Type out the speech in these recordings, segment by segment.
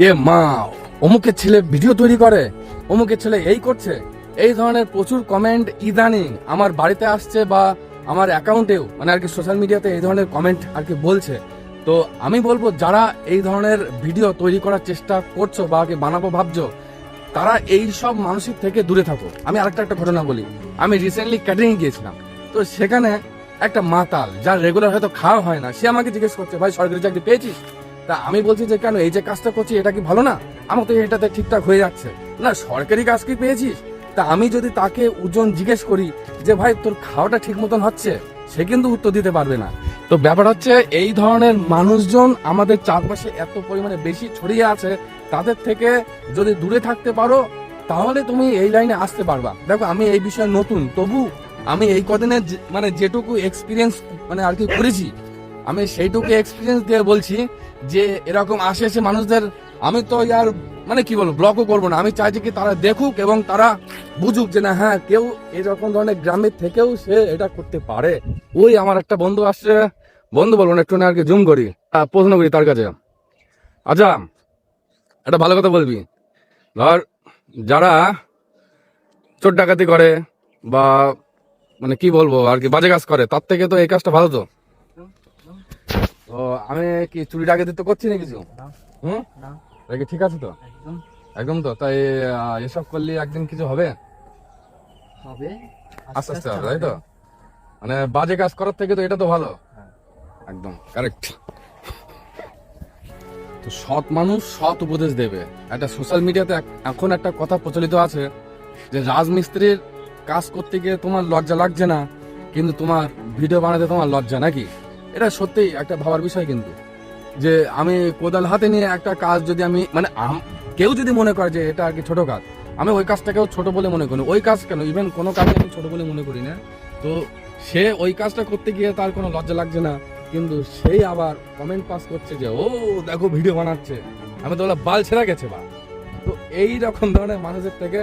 এ মা, অমুকের ছেলে ভিডিও তৈরি করে, অমুকের ছেলে এই করছে, এই ধরনের প্রচুর কমেন্ট ইদানিং আমার বাড়িতে আসছে বা আমার অ্যাকাউন্টেও মানে আর কি সোশ্যাল মিডিয়াতে এই ধরনের কমেন্ট আর কি বলছে। তো আমি বলবো যারা এই ধরনের ভিডিও তৈরি করার চেষ্টা করছো বা আর কি বানাবো ভাবছো, তারা এই সব মানসিক থেকে দূরে থাকো। আমি আরেকটা ঘটনা বলি। আমি রিসেন্টলি ক্যাটারিং গিয়েছিলাম, তো সেখানে একটা মাতাল যার রেগুলার হয়তো খাওয়া হয় না, সে আমাকে জিজ্ঞেস করছে, ভাই সরকারি চাকরি পেয়েছিস? তা আমি বলছি যে কেন, এই যে কাজটা করছি এটা কি ভালো না? আমার তো এটাতে ঠিকঠাক হয়ে যাচ্ছে। না, সরকারি কাজ কি পেয়েছিস? তা আমি যদি তাকে ওজন জিজ্ঞেস করি যে ভাই তোর খাওয়াটা ঠিক মতন হচ্ছে, সে কিন্তু উত্তর দিতে পারবে না। তো ব্যাপার হচ্ছে এই ধরনের মানুষজন আমাদের চারপাশে এত পরিমাণে বেশি ছড়িয়ে আছে, তাদের থেকে যদি দূরে থাকতে পারো তাহলে তুমি এই লাইনে আসতে পারবা। দেখো আমি এই বিষয়ে নতুন, তবু আমি এই কদিনে মানে যেটুকু এক্সপিরিয়েন্স মানে আর কি করেছি, আমি সেইটুকু এক্সপিরিয়েন্স দিয়ে বলছি যে এরকম আসে এসে মানুষদের আমি তো আর মানে কি বলবো ব্লকও করবো না। আমি চাইছি কি তারা দেখুক এবং তারা বুঝুক যে না, হ্যাঁ কেউ এরকম ধরনের গ্রামের থেকেও সে এটা করতে পারে। ওই আমার একটা বন্ধু আসছে, বন্ধু বলবো না, একটু না আর কি জুম করি, প্রশ্ন করি তার কাছে। আচ্ছা, একটা ভালো কথা বলবি, ধর যারা চোর ডাকাতি করে বা মানে কি বলবো আর কি বাজে কাজ করে, তার থেকে তো এই কাজটা ভালো। তো তো আমি কি চুরি ডাকাতি তো করছি না কিছু? হুম, কি ঠিক আছে তো? একদম তো তাই। এসব করলে একদিন কিছু হবে, হবে আস্তে আস্তে হবে, তাই তো? মানে বাজে কাজ করার থেকে তো এটা তো ভালো। একদম কারেক্ট। তো সৎ মানুষ সৎ উপদেশ দেবে। একটা সোশ্যাল মিডিয়াতে এখন একটা কথা প্রচলিত আছে যে রাজমিস্ত্রির কাজ করতে গিয়ে তোমার লজ্জা লাগছে না, কিন্তু তোমার ভিডিও বানাতে তোমার লজ্জা নাকি? এটা সত্যিই একটা ভাবার বিষয়। কিন্তু যে আমি কোদাল হাতে নিয়ে একটা কাজ যদি আমি মানে কেউ যদি মনে করে যে এটা আর কি ছোট কাজ, আমি ওই কাজটাকেও ছোট বলে মনে করি। ওই কাজ কেন, ইভেন কোনো কাজ আমি ছোট বলে মনে করি না। তো সে ওই কাজটা করতে গিয়ে তার কোনো লজ্জা লাগছে না, কিন্তু সেই আবার কমেন্ট পাস করছে যে ও দেখো ভিডিও বানাচ্ছে। আমি তো বললাম বাল ছেড়া গেছে বা। তো এই রকম ধরনের মানুষের থেকে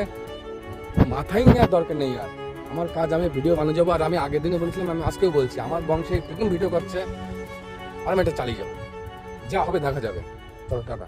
মাথায় নেওয়ার দরকার নেই। আর আমার কাজ, আমি ভিডিও বানিয়ে যাবো। আর আমি আগের দিনে বলেছিলাম, আমি আজকেও বলছি, আমার বংশে প্রথম ভিডিও করছে আর আমি এটা চালিয়ে যাবো, যা হবে দেখা যাবে। টাটা।